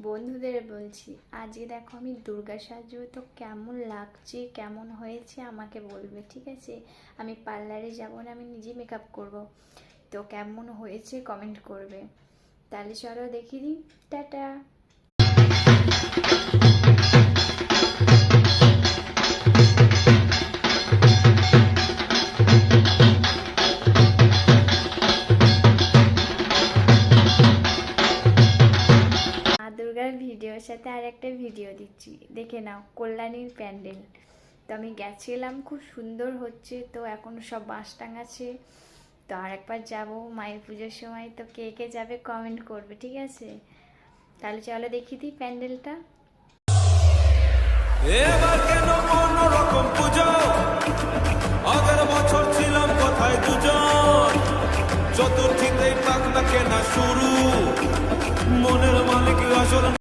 বন্ধুদের বলছি, আজকে দেখো আমি দুর্গা সাজবো, তো কেমন লাগছে কেমন হয়েছে আমাকে বলবে, ঠিক আছে? আমি পার্লারে যাবো না, আমি নিজে মেকআপ করব, তো কেমন হয়েছে কমেন্ট করবে। তাহলে চলো দেখিয়ে দিই। টাটা। মা দুর্গার ভিডিওর সাথে আর একটা ভিডিও দিচ্ছি, দেখে নাও, কল্যাণীর প্যান্ডেল। তো আমি গেছিলাম, খুব সুন্দর হচ্ছে, তো এখন সব বাঁশ টাঙাচ্ছে, তো আর একবার যাবো মায়ের পুজোর সময়। তো কে কে যাবে কমেন্ট করবে, ঠিক আছে? তাহলে চলো দেখিয়ে দিই প্যান্ডেলটা। এবার কেন কোন রকম পুজো, আগের বছর ছিলাম কোথায় দুজন, চতুর্থীতেই টাক না কেনা শুরু, মনের মালিক আসল